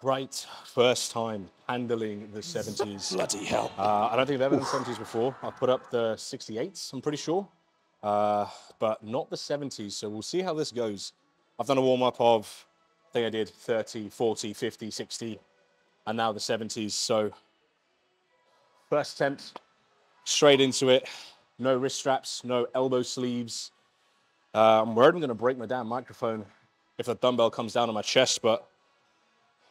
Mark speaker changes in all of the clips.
Speaker 1: Right, first time handling the 70s.
Speaker 2: Bloody hell.
Speaker 1: I don't think I've ever done 70s before. I've put up the 68s, I'm pretty sure, but not the 70s. So we'll see how this goes. I've done a warm-up of, I think I did 30, 40, 50, 60, and now the 70s. So first attempt, straight into it. No wrist straps, no elbow sleeves. I'm worried I'm going to break my damn microphone if the dumbbell comes down on my chest, but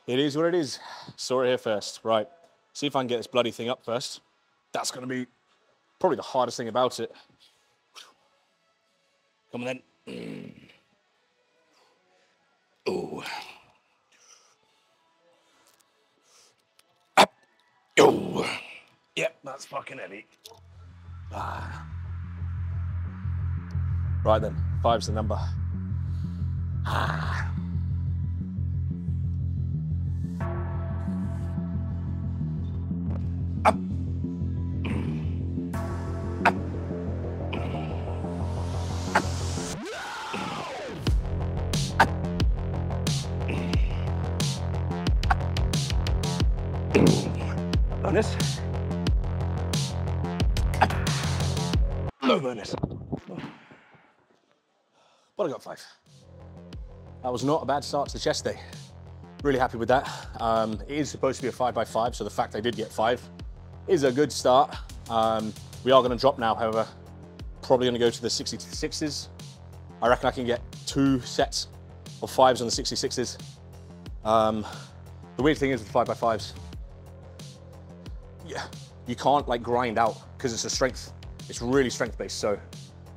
Speaker 1: it is what it is. Saw it here first. Right, see if I can get this bloody thing up first. That's going to be probably the hardest thing about it. Come on then. Oh. Up. Oh. Yep, that's fucking heavy. Ah. Right then, 5's the number. Ah. Up. Up. Bonus. No bonus. But I got 5. That was not a bad start to the chest day. Really happy with that. It is supposed to be a 5x5, so the fact I did get 5 is a good start. We are going to drop now, however. Probably going to go to the 66s. I reckon I can get 2 sets of 5s on the 66s. The weird thing is with 5x5s, yeah, you can't like grind out because it's a strength. It's really strength based. So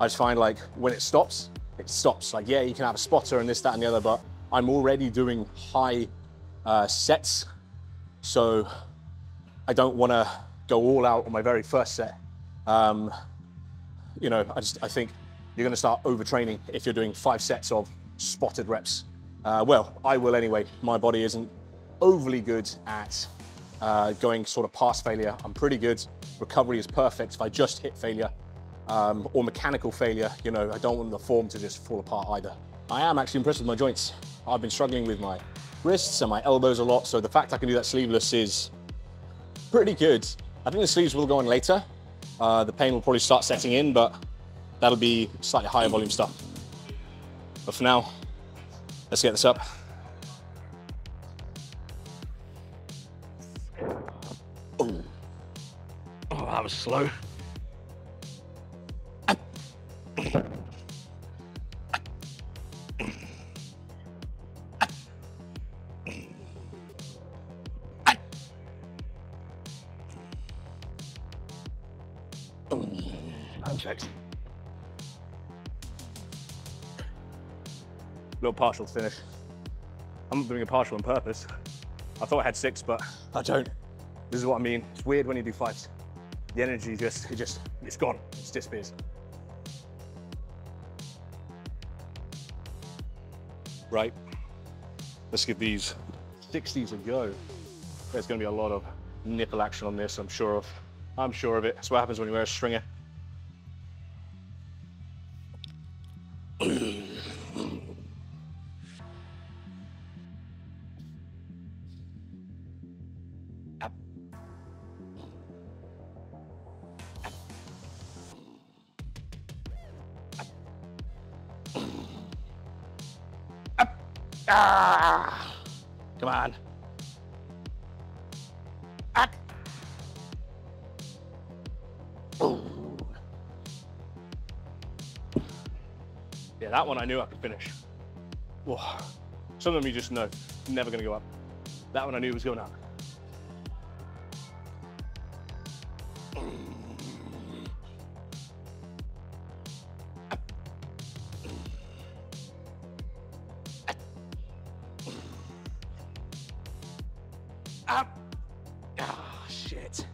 Speaker 1: I just find like when it stops, it stops. Like, yeah, you can have a spotter and this, that, and the other, but I'm already doing high sets. So I don't want to go all out on my very first set. You know, I think you're going to start overtraining if you're doing 5 sets of spotted reps. Well, I will anyway. My body isn't overly good at going sort of past failure. I'm pretty good. Recovery is perfect if I just hit failure or mechanical failure. You know, I don't want the form to just fall apart either. I am actually impressed with my joints. I've been struggling with my wrists and my elbows a lot, so the fact I can do that sleeveless is pretty good. I think the sleeves will go on later. The pain will probably start setting in, but that'll be slightly higher volume stuff. But for now, let's get this up. Oh, that was slow. Perfect. Little partial finish. I'm not doing a partial on purpose. I thought I had 6, but I don't. This is what I mean. It's weird when you do 5s. The energy it's gone. It just disappears. Right. Let's give these 60s a go. There's going to be a lot of nipple action on this, I'm sure of. I'm sure of it. That's what happens when you wear a stringer. Ah, come on. Ah. Yeah, that one I knew I could finish. Whoa. Some of them you just know, never gonna go up. That one I knew was going up. Up. Ah, shit.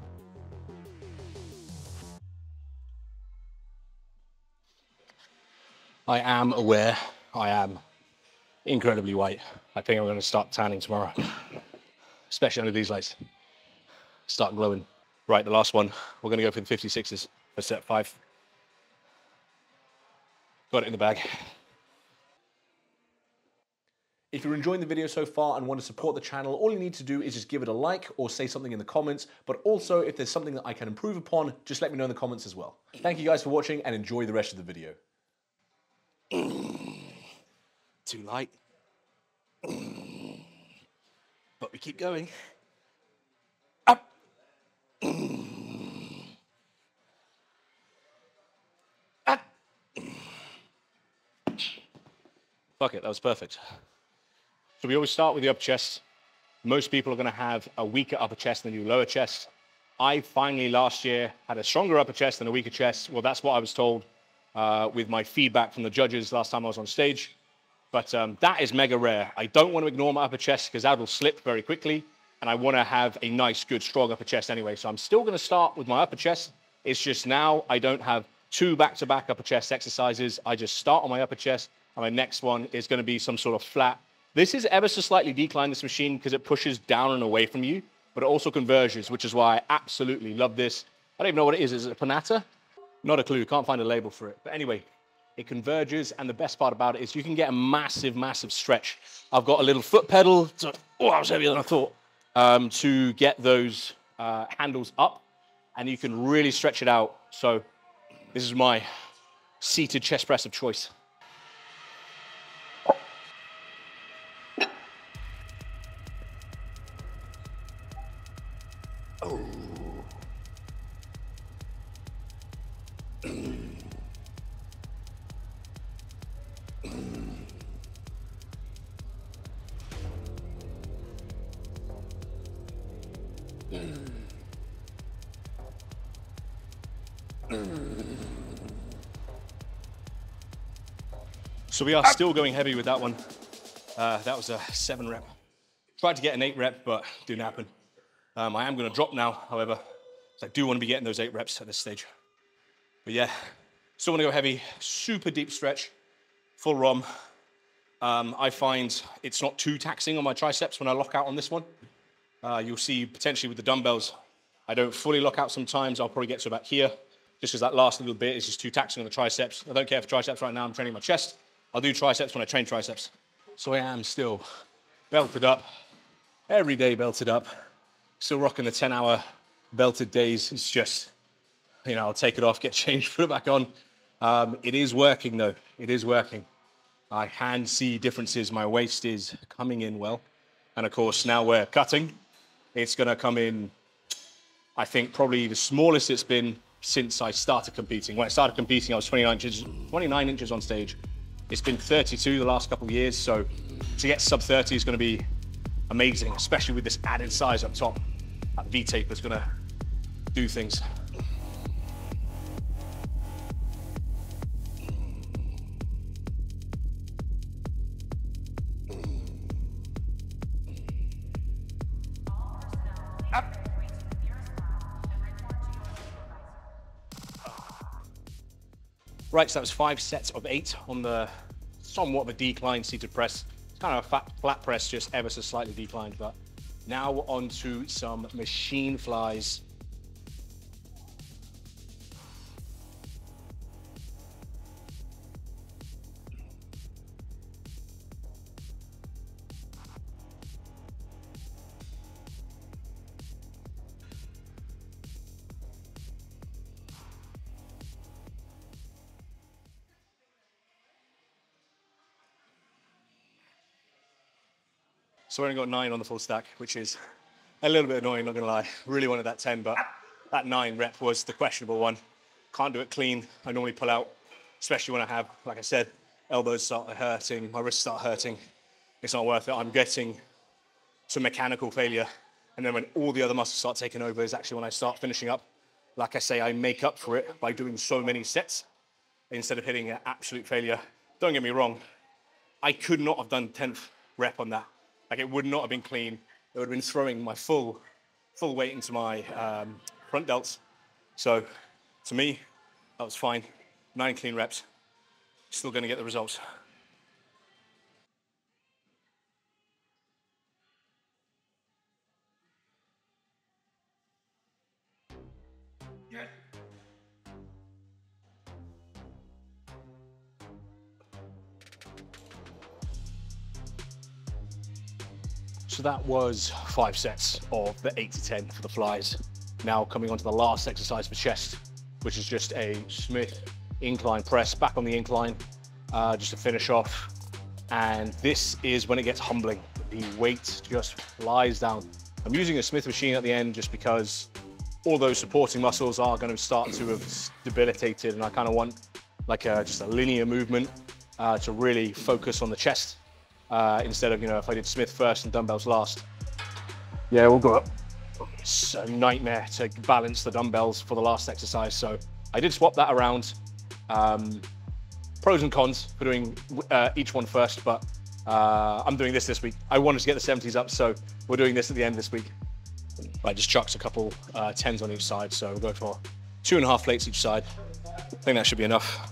Speaker 1: I am aware I am incredibly white. I think I'm going to start tanning tomorrow, especially under these lights. Start glowing. Right, the last one. We're going to go for the 56s for set 5. Got it in the bag.
Speaker 2: If you're enjoying the video so far and want to support the channel, all you need to do is just give it a like or say something in the comments. But also, if there's something that I can improve upon, just let me know in the comments as well. Thank you guys for watching and enjoy the rest of the video.
Speaker 1: Too light. But we keep going. Up. Up. Fuck it, that was perfect. So we always start with the upper chest. Most people are going to have a weaker upper chest than you lower chest. I finally last year had a stronger upper chest and a weaker chest. Well, that's what I was told with my feedback from the judges last time I was on stage. But that is mega rare. I don't want to ignore my upper chest because that will slip very quickly. And I want to have a nice, good, strong upper chest anyway. So I'm still going to start with my upper chest. It's just now I don't have 2 back-to-back upper chest exercises. I just start on my upper chest. And my next one is going to be some sort of flat. This is ever so slightly declined, this machine, because it pushes down and away from you, but it also converges, which is why I absolutely love this. I don't even know what it is. Is it a Panata? Not a clue. Can't find a label for it. But anyway, it converges, and the best part about it is you can get a massive, massive stretch. I've got a little foot pedal. Oh, that was heavier than I thought. To get those handles up, and you can really stretch it out. So this is my seated chest press of choice. Oh. So we are still going heavy with that one. That was a 7 rep. Tried to get an 8 rep, but didn't happen. I am going to drop now, however, so I do want to be getting those 8 reps at this stage. But yeah, still want to go heavy, super deep stretch, full ROM. I find it's not too taxing on my triceps when I lock out on this one. You'll see potentially with the dumbbells, I don't fully lock out sometimes. I'll probably get to about here, just because that last little bit is just too taxing on the triceps. I don't care for triceps right now, I'm training my chest. I'll do triceps when I train triceps. So I am still belted up, every day belted up. Still rocking the 10-hour belted days. It's just, you know, I'll take it off, get changed, put it back on. It is working though, it is working. I can see differences. My waist is coming in well. And of course, now we're cutting. It's gonna come in, I think probably the smallest it's been since I started competing. When I started competing, I was 29 inches on stage. It's been 32 the last couple of years. So to get sub 30 is gonna be amazing, especially with this added size up top. That V-tape is gonna do things. Up. Right, so that was 5 sets of 8 on the somewhat of a declined seated press. It's kind of a flat press, just ever so slightly declined, but now we're on to some machine flies. So we only got 9 on the full stack, which is a little bit annoying, not gonna lie. Really wanted that 10, but that 9 rep was the questionable one. Can't do it clean. I normally pull out, especially when I have, like I said, elbows start hurting, my wrists start hurting. It's not worth it. I'm getting to mechanical failure. And then when all the other muscles start taking over is actually when I start finishing up. Like I say, I make up for it by doing so many sets instead of hitting an absolute failure. Don't get me wrong. I could not have done 10th rep on that. Like, it would not have been clean. It would have been throwing my full weight into my front delts. So to me, that was fine. 9 clean reps, still gonna get the results. Yeah. So that was 5 sets of the 8 to 10 for the flies. Now coming on to the last exercise for chest, which is just a Smith incline press, back on the incline, just to finish off. And this is when it gets humbling. The weight just flies down. I'm using a Smith machine at the end just because all those supporting muscles are going to start to have debilitated, and I kind of want like just a linear movement to really focus on the chest instead of, you know, if I did Smith first and dumbbells last. Yeah, we'll go up. It's a nightmare to balance the dumbbells for the last exercise, so I did swap that around. Pros and cons for doing each one first, but I'm doing this week. I wanted to get the 70s up, so we're doing this at the end this week. I just chucked a couple 10s on each side, so we'll go for 2.5 plates each side. I think that should be enough.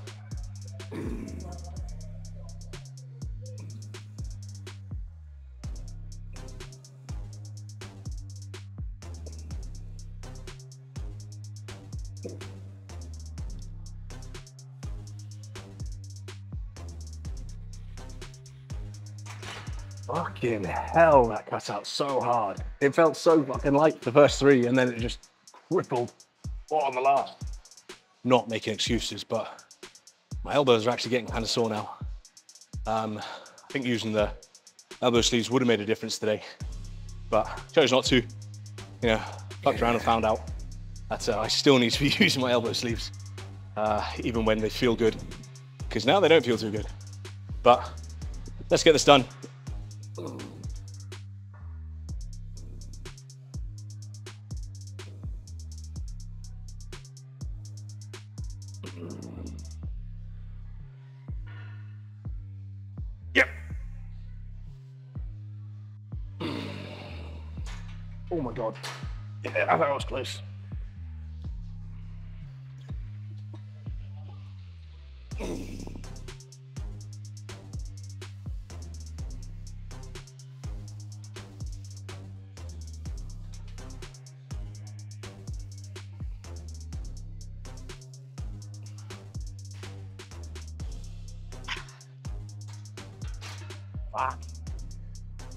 Speaker 1: Fucking hell, that cut out so hard. It felt so fucking light the first 3, and then it just crippled on the last. Not making excuses, but my elbows are actually getting kind of sore now. I think using the elbow sleeves would have made a difference today, but chose not to. You know, fucked around and found out that I still need to be using my elbow sleeves, even when they feel good, because now they don't feel too good. But let's get this done. Yep. Oh my God. Yeah, I thought I was close.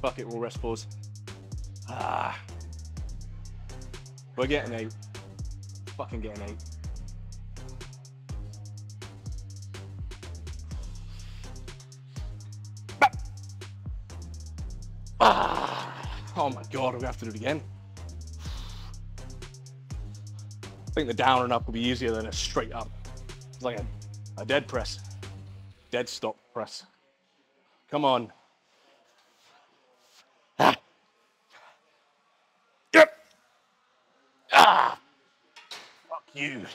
Speaker 1: Fuck it, we'll rest pause. We're getting 8. Fucking getting 8. Oh my God, we have to do it again. I think the down and up will be easier than a straight up. It's like a dead press. Dead stop press. Come on. Yep. Fuck you.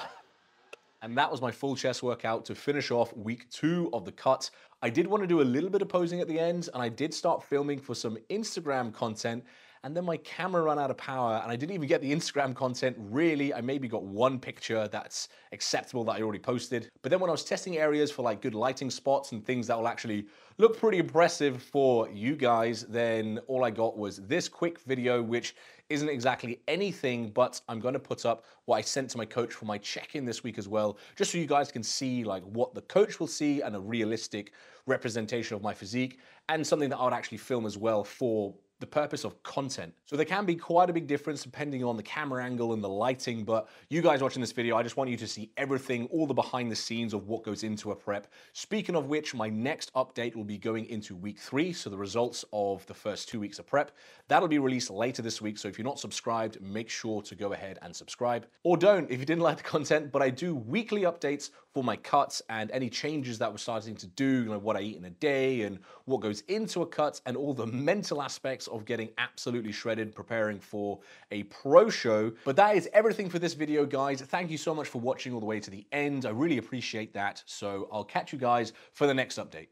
Speaker 2: And that was my full chest workout to finish off week 2 of the cut. I did want to do a little bit of posing at the end, and I did start filming for some Instagram content, and then my camera ran out of power, and I didn't even get the Instagram content really. I maybe got one picture that's acceptable that I already posted. But then when I was testing areas for like good lighting spots and things that will actually look pretty impressive for you guys, then all I got was this quick video, which isn't exactly anything, but I'm going to put up what I sent to my coach for my check-in this week as well, just so you guys can see like what the coach will see and a realistic representation of my physique, and something that I would actually film as well for the purpose of content. So there can be quite a big difference depending on the camera angle and the lighting, but you guys watching this video, I just want you to see everything, all the behind the scenes of what goes into a prep. Speaking of which, my next update will be going into week 3, so the results of the first 2 weeks of prep. That'll be released later this week, so if you're not subscribed, make sure to go ahead and subscribe. Or don't if you didn't like the content, but I do weekly updates for my cuts and any changes that we're starting to do, you know, what I eat in a day and what goes into a cut and all the mental aspects of getting absolutely shredded, preparing for a pro show. But that is everything for this video, guys. Thank you so much for watching all the way to the end. I really appreciate that. So I'll catch you guys for the next update.